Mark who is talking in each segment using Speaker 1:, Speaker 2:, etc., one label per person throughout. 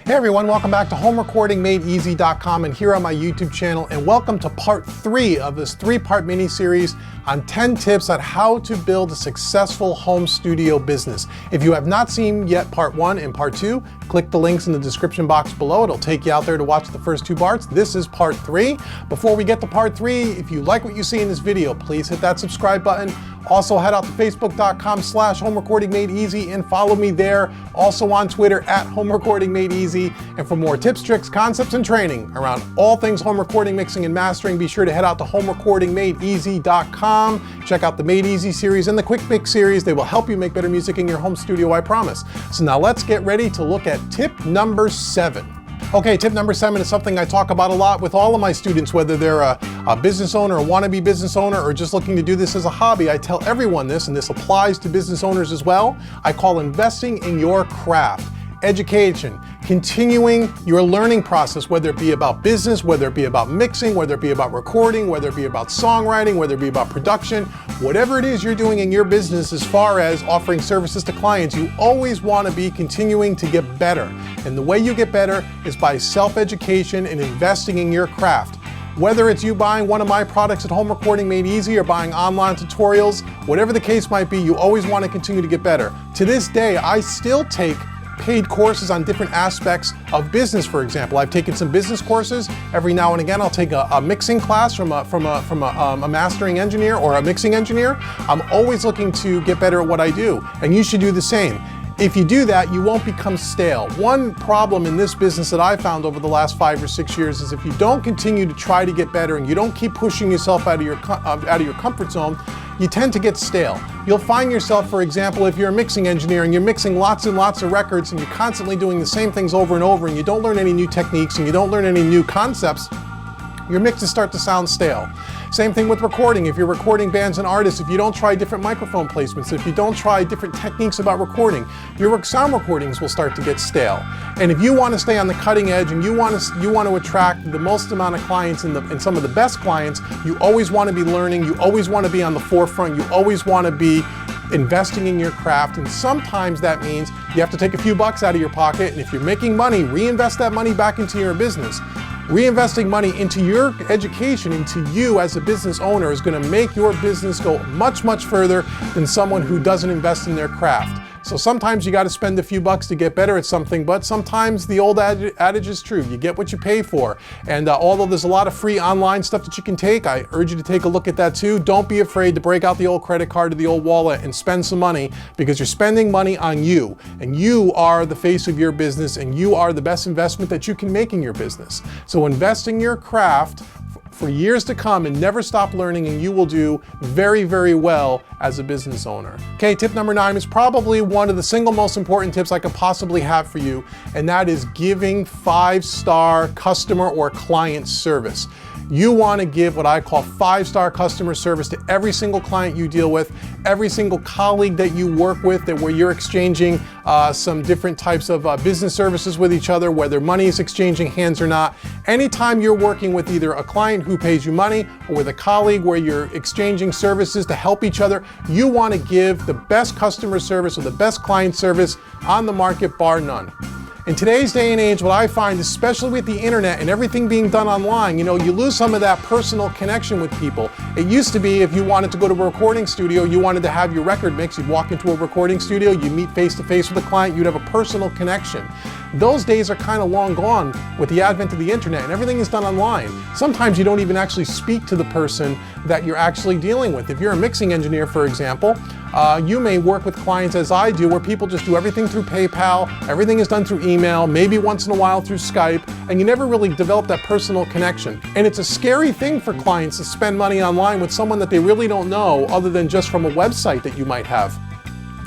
Speaker 1: Hey everyone, welcome back to HomeRecordingMadeEasy.com and here on my YouTube channel, and welcome to part 3 of this 3-part mini-series on 10 tips on how to build a successful home studio business. If you have not seen yet part 1 and part 2, click the links in the description box below. It'll take you out there to watch the first 2 parts. This is part 3. Before we get to part 3, if you like what you see in this video, please hit that subscribe button. Also head out to facebook.com/HomeRecordingMadeEasy and follow me there. Also on Twitter @HomeRecordingMadeEasy. And for more tips, tricks, concepts, and training around all things home recording, mixing, and mastering, be sure to head out to HomeRecordingMadeEasy.com. Check out the Made Easy series and the Quick Mix series. They will help you make better music in your home studio, I promise. So now let's get ready to look at tip number 7. Okay, tip number 7 is something I talk about a lot with all of my students, whether they're a business owner, a wannabe business owner, or just looking to do this as a hobby. I tell everyone this, and this applies to business owners as well. I call investing in your craft. Education, continuing your learning process, whether it be about business, whether it be about mixing, whether it be about recording, whether it be about songwriting, whether it be about production, whatever it is you're doing in your business as far as offering services to clients, you always want to be continuing to get better. And the way you get better is by self-education and investing in your craft. Whether it's you buying one of my products at Home Recording Made Easy or buying online tutorials, whatever the case might be, you always want to continue to get better. To this day, I still take paid courses on different aspects of business. For example, I've taken some business courses. Every now and again, I'll take a mixing class from a mastering engineer or a mixing engineer. I'm always looking to get better at what I do, and you should do the same. If you do that, you won't become stale. One problem in this business that I found over the last 5 or 6 years is if you don't continue to try to get better and you don't keep pushing yourself out of your comfort zone, you tend to get stale. You'll find yourself, for example, if you're a mixing engineer and you're mixing lots and lots of records and you're constantly doing the same things over and over and you don't learn any new techniques and you don't learn any new concepts, your mixes start to sound stale. Same thing with recording. If you're recording bands and artists, if you don't try different microphone placements, if you don't try different techniques about recording, your sound recordings will start to get stale. And if you want to stay on the cutting edge and you want to attract the most amount of clients and some of the best clients, you always want to be learning, you always want to be on the forefront, you always want to be investing in your craft, and sometimes that means you have to take a few bucks out of your pocket, and if you're making money, reinvest that money back into your business. Reinvesting money into your education, into you as a business owner, is going to make your business go much, much further than someone who doesn't invest in their craft. So sometimes you got to spend a few bucks to get better at something, but sometimes the old adage is true. You get what you pay for. And although there's a lot of free online stuff that you can take, I urge you to take a look at that too. Don't be afraid to break out the old credit card or the old wallet and spend some money, because you're spending money on you. And you are the face of your business, and you are the best investment that you can make in your business. So invest in your craft for years to come and never stop learning, and you will do very, very well as a business owner. Okay, tip number 9 is probably one of the single most important tips I could possibly have for you, and that is giving 5-star customer or client service. You want to give what I call 5-star customer service to every single client you deal with, every single colleague that you work with, where you're exchanging some different types of business services with each other, whether money is exchanging hands or not. Anytime you're working with either a client who pays you money or with a colleague where you're exchanging services to help each other, you want to give the best customer service or the best client service on the market, bar none. In today's day and age, what I find, especially with the internet and everything being done online, you lose some of that personal connection with people. It used to be if you wanted to go to a recording studio, you wanted to have your record mixed, you'd walk into a recording studio, you'd meet face to face with a client, you'd have a personal connection. Those days are kind of long gone with the advent of the internet, and everything is done online. Sometimes you don't even actually speak to the person that you're actually dealing with. If you're a mixing engineer, for example, you may work with clients, as I do, where people just do everything through PayPal, everything is done through email, maybe once in a while through Skype, and you never really develop that personal connection. And it's a scary thing for clients to spend money online with someone that they really don't know, other than just from a website that you might have.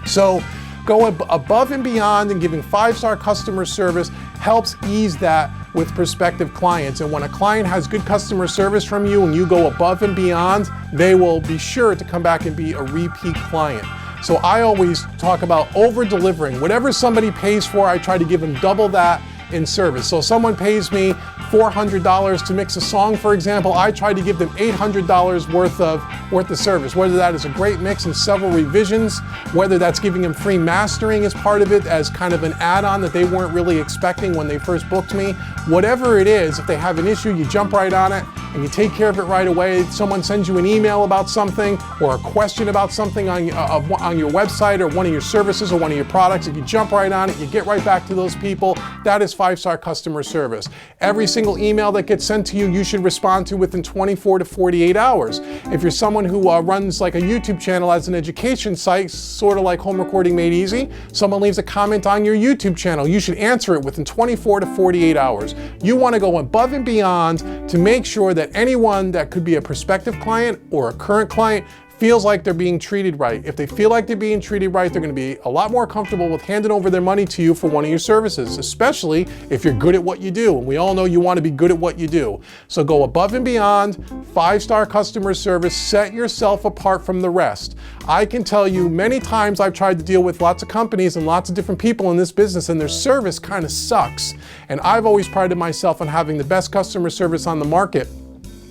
Speaker 1: So go above and beyond, and giving 5-star customer service helps ease that with prospective clients. And when a client has good customer service from you and you go above and beyond, they will be sure to come back and be a repeat client. So I always talk about over-delivering. Whatever somebody pays for, I try to give them double that in service. So if someone pays me $400 to mix a song, for example, I try to give them $800 worth of service, whether that is a great mix and several revisions, whether that's giving them free mastering as part of it as kind of an add-on that they weren't really expecting when they first booked me. Whatever it is, if they have an issue, you jump right on it and you take care of it right away. Someone sends you an email about something or a question about something on your website or one of your services or one of your products. If you jump right on it, you get right back to those people. That is 5-star customer service. Every single email that gets sent to you, you should respond to within 24 to 48 hours. If you're someone who runs like a YouTube channel as an education site, sort of like Home Recording Made Easy, someone leaves a comment on your YouTube channel, you should answer it within 24 to 48 hours. You want to go above and beyond to make sure that anyone that could be a prospective client or a current client feels like they're being treated right. If they feel like they're being treated right, they're going to be a lot more comfortable with handing over their money to you for one of your services, especially if you're good at what you do. And we all know you want to be good at what you do. So go above and beyond, 5-star customer service, set yourself apart from the rest. I can tell you many times I've tried to deal with lots of companies and lots of different people in this business and their service kind of sucks. And I've always prided myself on having the best customer service on the market.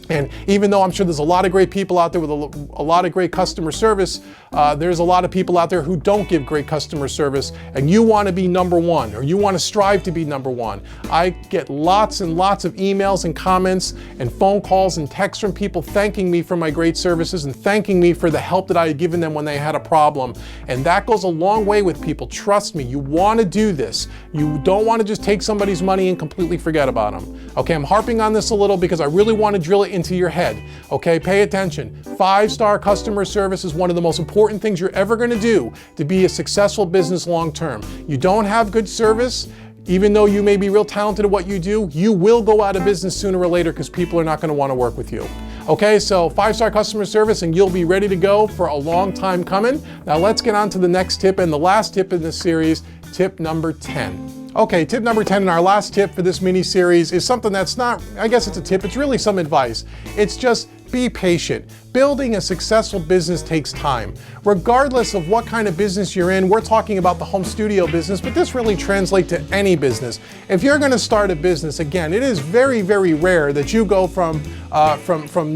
Speaker 1: And even though I'm sure there's a lot of great people out there with a lot of great customer service, there's a lot of people out there who don't give great customer service, and you want to be number one, or you want to strive to be number one. I get lots and lots of emails and comments and phone calls and texts from people thanking me for my great services and thanking me for the help that I had given them when they had a problem. And that goes a long way with people. Trust me, you want to do this. You don't want to just take somebody's money and completely forget about them. Okay, I'm harping on this a little because I really want to drill it into your head. Okay, pay attention. 5-star customer service is one of the most important things you're ever going to do to be a successful business long term. You don't have good service, even though you may be real talented at what you do, you will go out of business sooner or later because people are not going to want to work with you. Okay, so 5-star customer service and you'll be ready to go for a long time coming. Now let's get on to the next tip and the last tip in this series, tip number 10. Okay, tip number 10 and our last tip for this mini series is something that's not, I guess it's a tip, it's really some advice. It's just be patient. Building a successful business takes time. Regardless of what kind of business you're in, we're talking about the home studio business, but this really translates to any business. If you're going to start a business, again, it is very, very rare that you go from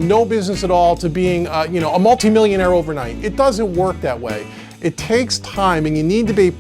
Speaker 1: no business at all to being a multimillionaire overnight. It doesn't work that way. It takes time and you need to be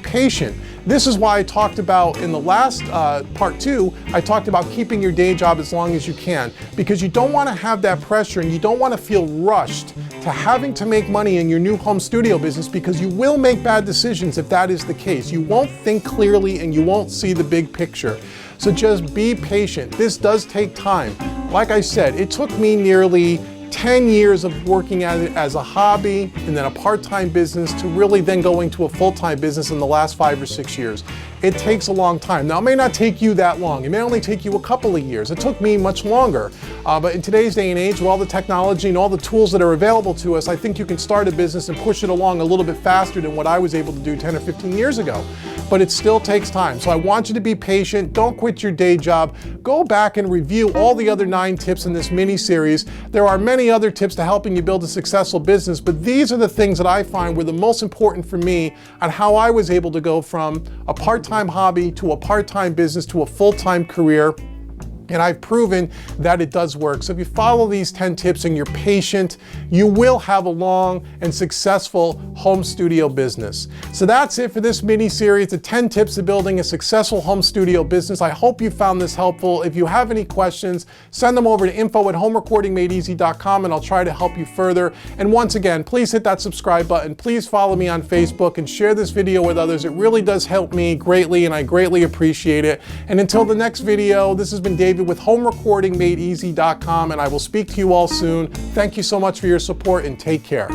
Speaker 1: patient. This is why I talked about in the last part 2, I talked about keeping your day job as long as you can, because you don't want to have that pressure and you don't want to feel rushed to having to make money in your new home studio business, because you will make bad decisions if that is the case. You won't think clearly and you won't see the big picture. So just be patient. This does take time. Like I said, it took me nearly 10 years of working at it as a hobby and then a part-time business to really then going to a full-time business in the last 5 or 6 years. It takes a long time. Now, it may not take you that long. It may only take you a couple of years. It took me much longer. But in today's day and age, with all the technology and all the tools that are available to us, I think you can start a business and push it along a little bit faster than what I was able to do 10 or 15 years ago. But it still takes time. So I want you to be patient. Don't quit your day job. Go back and review all the other 9 tips in this mini series. There are many other tips to helping you build a successful business, but these are the things that I find were the most important for me on how I was able to go from a part-time hobby to a part-time business to a full-time career. And I've proven that it does work. So if you follow these 10 tips and you're patient, you will have a long and successful home studio business. So that's it for this mini series, the 10 tips to building a successful home studio business. I hope you found this helpful. If you have any questions, send them over to info@homerecordingmadeeasy.com and I'll try to help you further. And once again, please hit that subscribe button. Please follow me on Facebook and share this video with others. It really does help me greatly and I greatly appreciate it. And until the next video, this has been David with homerecordingmadeeasy.com, and I will speak to you all soon. Thank you so much for your support and take care.